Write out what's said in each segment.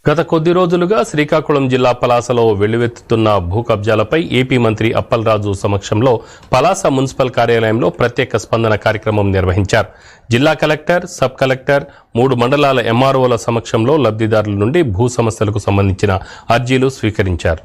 గత కొద్ది రోజులుగా శ్రీకాకుళం జిల్లా పలాసలో వెల్లువెత్తుతున్న భూ కబ్జాలపై ఏపీ మంత్రి అప్పలరాజు సమక్షంలో పలాస మున్సిపల్ కార్యాలయంలో ప్రత్యేక స్పందన కార్యక్రమం నిర్వహించారు. జిల్లా కలెక్టర్, సబ్ కలెక్టర్, 3 మండలాల ఎంఆర్ఓల సమక్షంలో లబ్ధిదారుల నుండి భూ సమస్యలకు సంబంధించిన అర్జీలు స్వీకరించారు.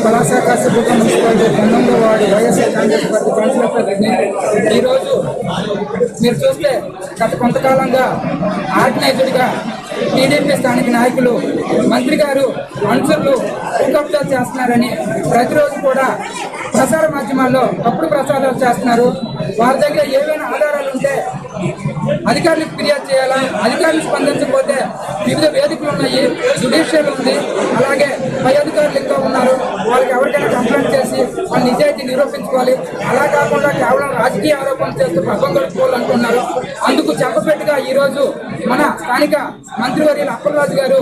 పలాస కాశీపురం మున్సిపాలిటీ 19వ ward YSR Congress party councillor ప్రతినిధి. ఈరోజు మీరు చూస్తే గత కొంతకాలంగా ఆర్గనైజ్డ్గా టీడీపీ స్థానిక నాయకులు, మంత్రి గారు, అనుచరులు కబ్జాలు చేస్తున్నారని ప్రతిరోజు కూడా ప్రసార మాధ్యమాల్లో తప్పుడు ప్రసారాలు చేస్తున్నారు. వారి దగ్గర ఏవైనా ఆధారాలు ఉంటే అధికారులకు ఫిర్యాదు చేయాలా, అధికారులు స్పందించకపోతే వివిధ వేదికలు ఉన్నాయి, జ్యుడిషియల్ ఉంది, అలాగే పై అధికారులు ఇంకా ఉన్నారు. వాళ్ళకి ఎవరికైనా కంప్లైంట్ చేసి వాళ్ళ నిజాయితీ నిరూపించుకోవాలి. అలా కాకుండా కేవలం రాజకీయ ఆరోపణలు చేస్తూ పబ్బం గడుపుకోవాలనుకున్నారు. అందుకు చెప్పబెట్టుగా ఈరోజు మన స్థానిక మంత్రివర్యులు అప్పలరాజు గారు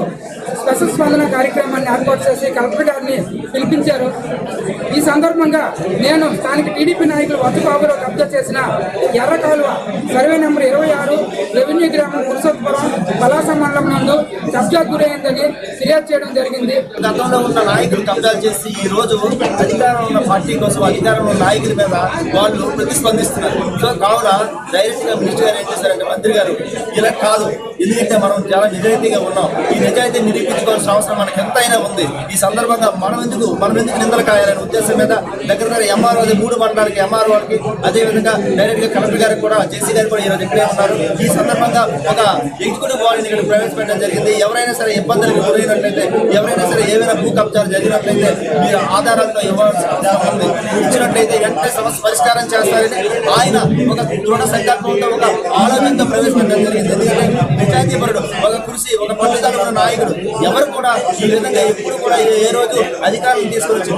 స్పెషల్ స్పందన కార్యక్రమాన్ని ఏర్పాటు చేసి కలెక్టర్ గారిని పిలిపించారు. ఈ సందర్భంగా నేను స్థానిక టీడీపీ నాయకులు వద్దబాబులో కబ్జా చేసిన ఎర్ర కాలువ సర్వే నెంబర్ 26 రెవెన్యూ గ్రామం పురుషోత్పురం పలాస మండలం నందు కబ్జా గురైందని ఫిర్యాదు చేయడం జరిగింది. గతంలో ఉన్న నాయకులు కబ్జాలు చేసి ఈ రోజు అధికారంలో ఉన్న పార్టీ కోసం అధికారంలో ఉన్న నాయకుల మీద వాళ్ళు ప్రతిస్పందిస్తున్నారు. సో కావున డైరెక్ట్ గా మినిస్టర్ గారు ఏం చేశారంటే, మంత్రి గారు ఇలా కాదు, ఎందుకంటే మనం చాలా నిజాయితీగా ఉన్నాం, ఈ నిజాయితీ నిరూపించుకోవాల్సిన అవసరం మనకు ఎంతైనా ఉంది. ఈ సందర్భంగా మనం ఎందుకు నిందలు కాయాలనే ఉద్దేశం మీద దగ్గర 3 మండలాలకి ఎంఆర్ఓకి, అదేవిధంగా డైరెక్ట్ గా కలెక్టర్ గారికి కూడా, జేసీ గారికి కూడా ఈరోజు ఇక్కడే ఉన్నారు. ఈ సందర్భంగా ఒక ఎగ్జిక్యూటివ్ బాడీని ఇక్కడ ప్రవేశపెట్టడం జరిగింది. ఎవరైనా సరే ఇబ్బందులకు గురైనట్లయితే, ఎవరైనా సరే ఏమైనా భూ కబ్జాలు జరిగినట్లయితే మీరు ఆధారాలతో ఇచ్చినట్లయితే వెంటనే సమస్య పరిష్కారం చేస్తారని ఆయన ఒక దృఢ సంకల్పంతో, ఒక ఆలోచనతో ప్రవేశపెట్టడం జరిగింది. ఎందుకంటే నిజాయితీపరుడు, ఒక కృషి, ఒక పట్టుదల ఉన్న నాయకుడు ఎవరు కూడా ఈ విధంగా ఎప్పుడు కూడా ఏ రోజు అధికారులను తీసుకొచ్చి